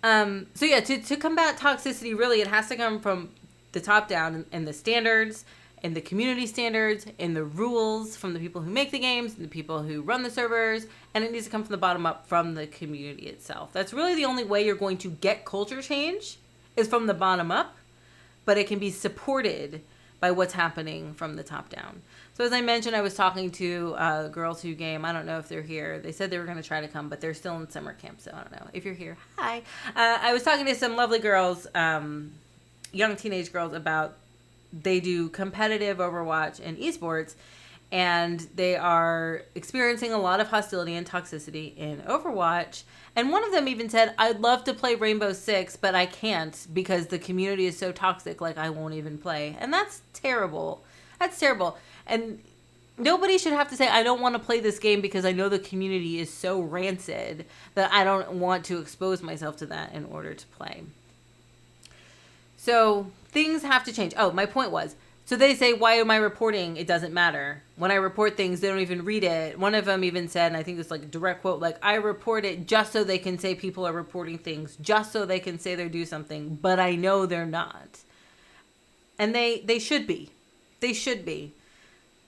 So yeah, to combat toxicity, really it has to come from the top down and the standards and the community standards and the rules from the people who make the games and the people who run the servers, and it needs to come from the bottom up from the community itself. That's really the only way you're going to get culture change is from the bottom up, but it can be supported by what's happening from the top down. So as I mentioned, I was talking to girls who game. I don't know if they're here. They said they were going to try to come, but they're still in summer camp, so I don't know. If you're here, hi. I was talking to some lovely girls, young teenage girls, about they do competitive Overwatch and esports, and they are experiencing a lot of hostility and toxicity in Overwatch. And one of them even said, I'd love to play Rainbow Six, but I can't because the community is so toxic, like I won't even play. And that's terrible. That's terrible. And nobody should have to say, I don't want to play this game because I know the community is so rancid that I don't want to expose myself to that in order to play. So things have to change. Oh, my point was, so they say, why am I reporting? It doesn't matter. When I report things, they don't even read it. One of them even said, and I think it's like a direct quote, like, I report it just so they can say people are reporting things, just so they can say they do something, but I know they're not. And they should be. They should be.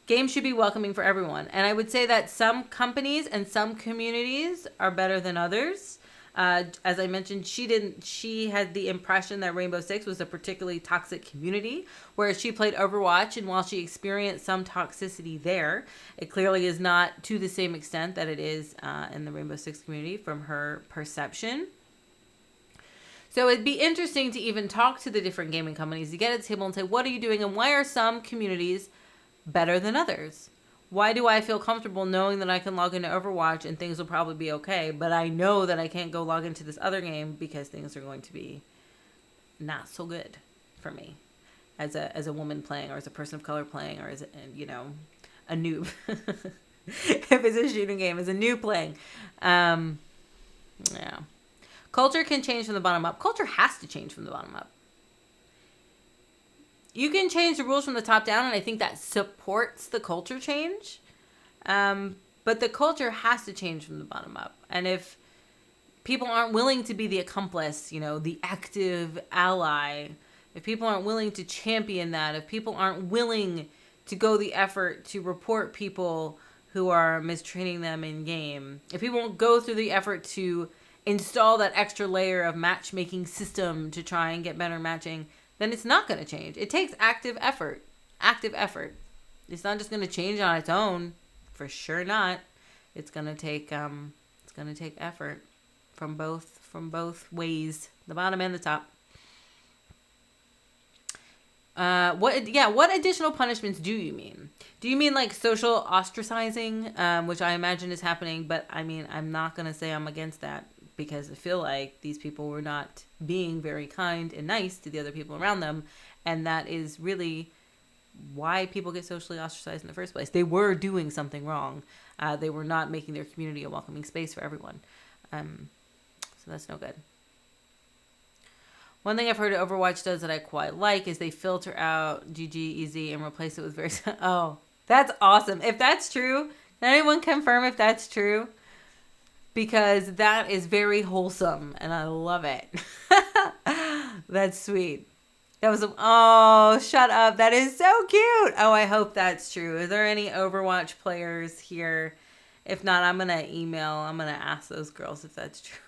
Games should be welcoming for everyone. And I would say that some companies and some communities are better than others. As I mentioned, she had the impression that Rainbow Six was a particularly toxic community, whereas she played Overwatch, and while she experienced some toxicity there, it clearly is not to the same extent that it is in the Rainbow Six community from her perception. So it'd be interesting to even talk to the different gaming companies, to get at the table and say, what are you doing, and why are some communities better than others? Why do I feel comfortable knowing that I can log into Overwatch and things will probably be okay, but I know that I can't go log into this other game because things are going to be not so good for me as a woman playing, or as a person of color playing, or as a noob. If it's a shooting game, as a noob playing. Yeah. Culture can change from the bottom up. Culture has to change from the bottom up. You can change the rules from the top down, and I think that supports the culture change. But the culture has to change from the bottom up. And if people aren't willing to be the accomplice, the active ally, if people aren't willing to champion that, if people aren't willing to go the effort to report people who are mistreating them in game, if people won't go through the effort to install that extra layer of matchmaking system to try and get better matching, then it's not going to change. It takes active effort. Active effort. It's not just going to change on its own. For sure not. It's going to take effort from both ways, the bottom and the top. What additional punishments do you mean? Do you mean like social ostracizing, which I imagine is happening, but I mean, I'm not going to say I'm against that, because I feel like these people were not being very kind and nice to the other people around them. And that is really why people get socially ostracized in the first place. They were doing something wrong. They were not making their community a welcoming space for everyone. So that's no good. One thing I've heard Overwatch does that I quite like is they filter out GG, EZ, and replace it with very... Oh, that's awesome. If that's true, can anyone confirm if that's true? because that is very wholesome and I love it. That's sweet. That was oh, shut up. That is so cute. Oh, I hope that's true. Is there any Overwatch players here? If not, I'm going to ask those girls if that's true.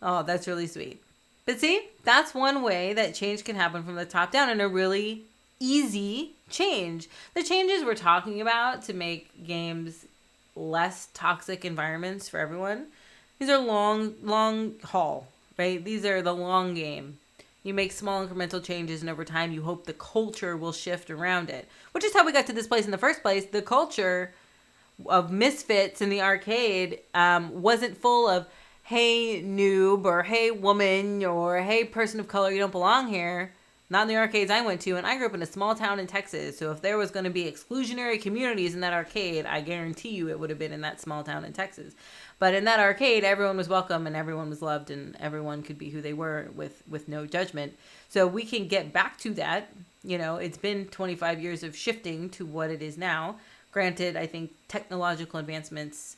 Oh, that's really sweet. But see, that's one way that change can happen from the top down, and a really easy change. The changes we're talking about to make games less toxic environments for everyone, these are long haul, right? These are the long game. You make small incremental changes, and over time you hope the culture will shift around it, which is how we got to this place in the first place. The culture of misfits in the arcade wasn't full of, hey noob, or hey woman, or hey person of color, you don't belong here. Not in the arcades I went to, and I grew up in a small town in Texas, so if there was going to be exclusionary communities in that arcade, I guarantee you it would have been in that small town in Texas. But in that arcade, everyone was welcome, and everyone was loved, and everyone could be who they were with no judgment. So we can get back to that. You know, it's been 25 years of shifting to what it is now. Granted, I think technological advancements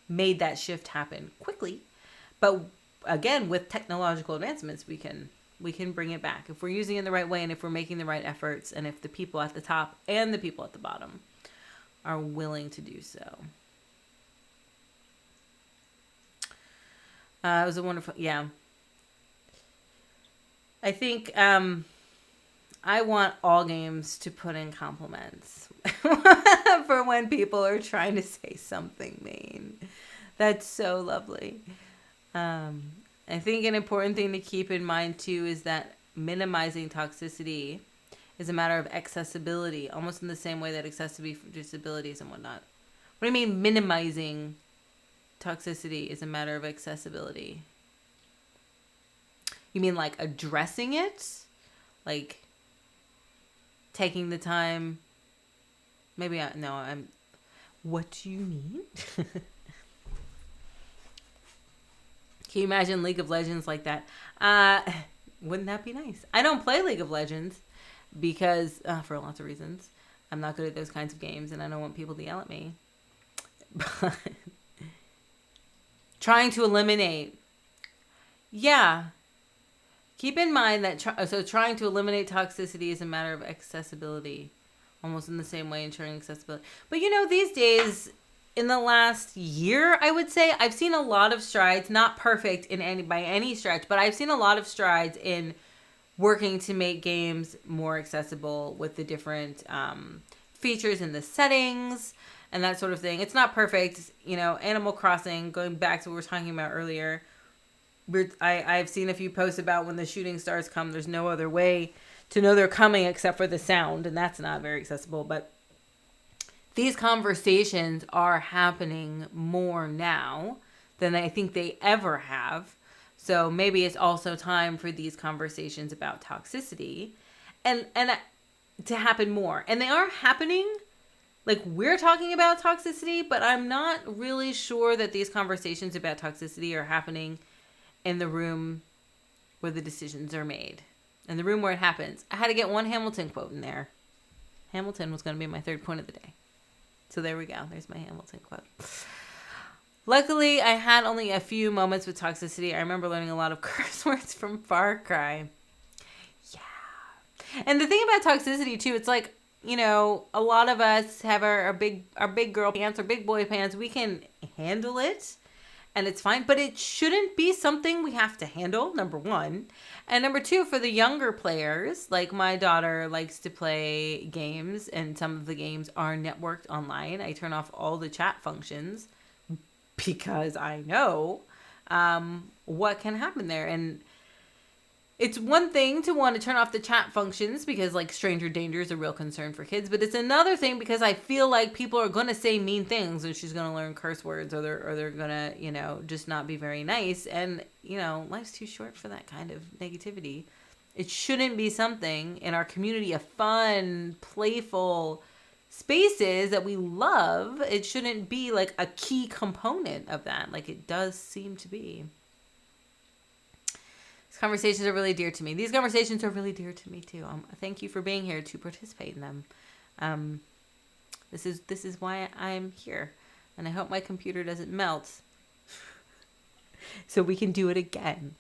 made that shift happen quickly. But again, with technological advancements, we can bring it back if we're using it in the right way, and if we're making the right efforts, and if the people at the top and the people at the bottom are willing to do so. It was a wonderful, yeah. I think I want all games to put in compliments for when people are trying to say something mean. That's so lovely. I think an important thing to keep in mind too is that minimizing toxicity is a matter of accessibility, almost in the same way that accessibility for disabilities and whatnot. What do you mean minimizing toxicity is a matter of accessibility? You mean like addressing it? Like taking the time? Maybe I'm. What do you mean? Can you imagine League of Legends like that? Wouldn't that be nice? I don't play League of Legends because, for lots of reasons, I'm not good at those kinds of games, and I don't want people to yell at me. But trying to eliminate, yeah. Keep in mind that trying to eliminate toxicity is a matter of accessibility, almost in the same way ensuring accessibility. But you know, these days, in the last year, I would say I've seen a lot of strides, not perfect by any stretch, but I've seen a lot of strides in working to make games more accessible with the different features in the settings and that sort of thing. It's not perfect, you know. Animal Crossing, going back to what we were talking about earlier, I've seen a few posts about when the shooting stars come, there's no other way to know they're coming except for the sound, and that's not very accessible. But these conversations are happening more now than I think they ever have. So maybe it's also time for these conversations about toxicity and to happen more. And they are happening. Like, we're talking about toxicity, but I'm not really sure that these conversations about toxicity are happening in the room where the decisions are made. In the room where it happens. I had to get one Hamilton quote in there. Hamilton was going to be my third point of the day. So there we go. There's my Hamilton quote. Luckily, I had only a few moments with toxicity. I remember learning a lot of curse words from Far Cry. Yeah. And the thing about toxicity, too, it's like, you know, a lot of us have our big girl pants or big boy pants. We can handle it, and it's fine. But it shouldn't be something we have to handle, number one. And number two, for the younger players, like my daughter likes to play games, and some of the games are networked online. I turn off all the chat functions because I know what can happen there. And it's one thing to want to turn off the chat functions because, like, stranger danger is a real concern for kids. But it's another thing because I feel like people are going to say mean things, and she's going to learn curse words, or they're going to, you know, just not be very nice. And, you know, life's too short for that kind of negativity. It shouldn't be something in our community of fun, playful spaces that we love. It shouldn't be like a key component of that, like it does seem to be. Conversations are really dear to me. These conversations are really dear to me too. Thank you for being here to participate in them. This is why I'm here, and I hope my computer doesn't melt so we can do it again.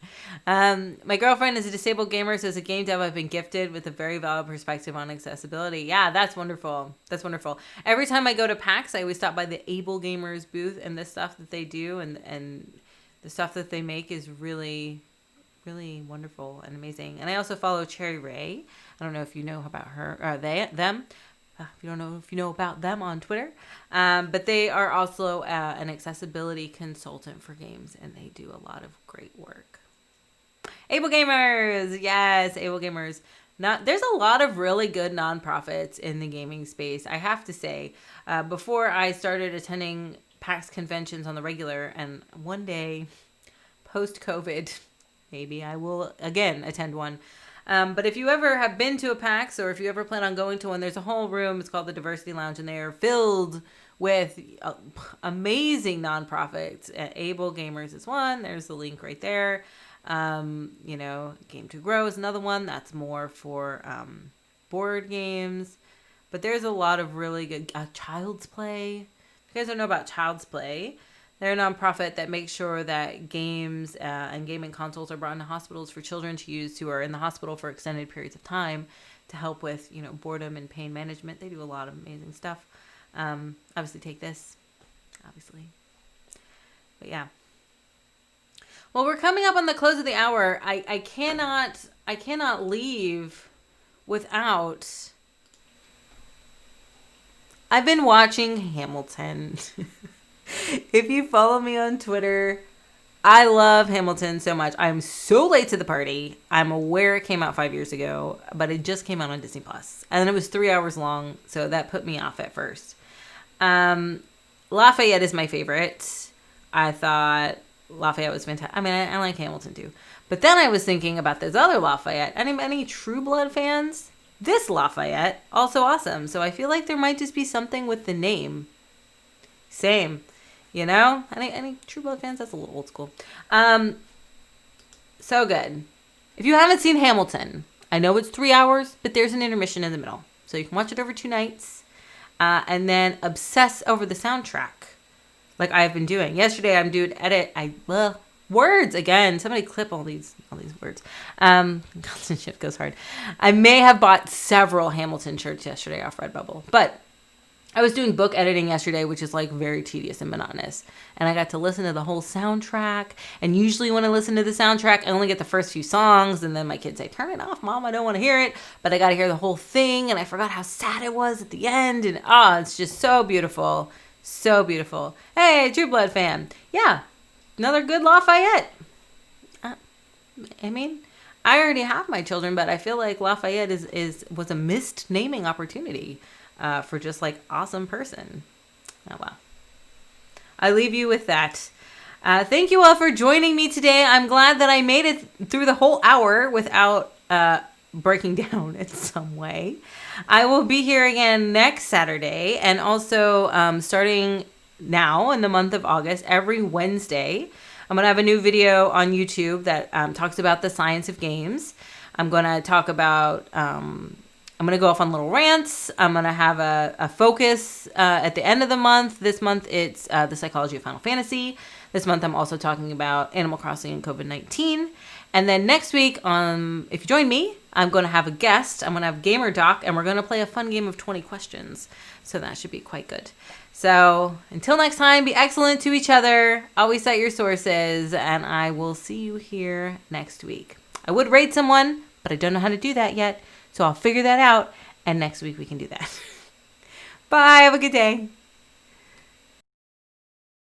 My girlfriend is a disabled gamer, so as a game dev, I've been gifted with a very valid perspective on accessibility. Yeah, that's wonderful. That's wonderful. Every time I go to PAX, I always stop by the Able Gamers booth, and the stuff that they do and the stuff that they make is really, really wonderful and amazing. And I also follow Cherry Ray. I don't know if you know about her or them. If you don't know if you know about them on Twitter, but they are also an accessibility consultant for games, and they do a lot of great work. Able Gamers, yes, Able Gamers. There's a lot of really good nonprofits in the gaming space. I have to say, before I started attending PAX conventions on the regular, and one day, post-COVID, maybe I will again attend one. But if you ever have been to a PAX, or if you ever plan on going to one, there's a whole room. It's called the Diversity Lounge, and they are filled with amazing nonprofits. Able Gamers is one. There's the link right there. Game to Grow is another one. That's more for board games. But there's a lot of really good Child's Play. If you guys don't know about Child's Play, they're a nonprofit that makes sure that games and gaming consoles are brought into hospitals for children to use who are in the hospital for extended periods of time to help with, boredom and pain management. They do a lot of amazing stuff. Obviously, take this. Obviously. But yeah. Well, we're coming up on the close of the hour. I cannot leave without... I've been watching Hamilton. If you follow me on Twitter, I love Hamilton so much. I'm so late to the party. I'm aware it came out 5 years ago, but it just came out on Disney Plus, and it was 3 hours long, so that put me off at first. Lafayette is my favorite. I thought Lafayette was fantastic. I mean, I like Hamilton too, but then I was thinking about this other Lafayette. Any True Blood fans? This Lafayette, also awesome. So I feel like there might just be something with the name. Same. Any True Blood fans? That's a little old school. So good. If you haven't seen Hamilton, I know it's 3 hours, but there's an intermission in the middle. So you can watch it over 2 nights, and then obsess over the soundtrack, like I've been doing. Yesterday, I'm doing words again. Somebody clip all these words. Constant shift goes hard. I may have bought several Hamilton shirts yesterday off Redbubble, but I was doing book editing yesterday, which is like very tedious and monotonous. And I got to listen to the whole soundtrack. And usually when I listen to the soundtrack, I only get the first few songs. And then my kids say, turn it off, Mom. I don't want to hear it. But I got to hear the whole thing. And I forgot how sad it was at the end. And it's just so beautiful. So beautiful. Hey, True Blood fan. Yeah, another good Lafayette. I already have my children, but I feel like Lafayette was a missed naming opportunity. For just like awesome person. Oh, wow. I leave you with that. Thank you all for joining me today. I'm glad that I made it through the whole hour without breaking down in some way. I will be here again next Saturday, and also starting now in the month of August, every Wednesday, I'm going to have a new video on YouTube that talks about the science of games. I'm going to talk about... I'm going to go off on little rants. I'm going to have a focus at the end of the month. This month, it's the psychology of Final Fantasy. This month, I'm also talking about Animal Crossing and COVID-19. And then next week, if you join me, I'm going to have a guest. I'm going to have Gamer Doc, and we're going to play a fun game of 20 questions. So that should be quite good. So until next time, be excellent to each other. Always cite your sources, and I will see you here next week. I would rate someone, but I don't know how to do that yet. So I'll figure that out, and next week we can do that. Bye. Have a good day.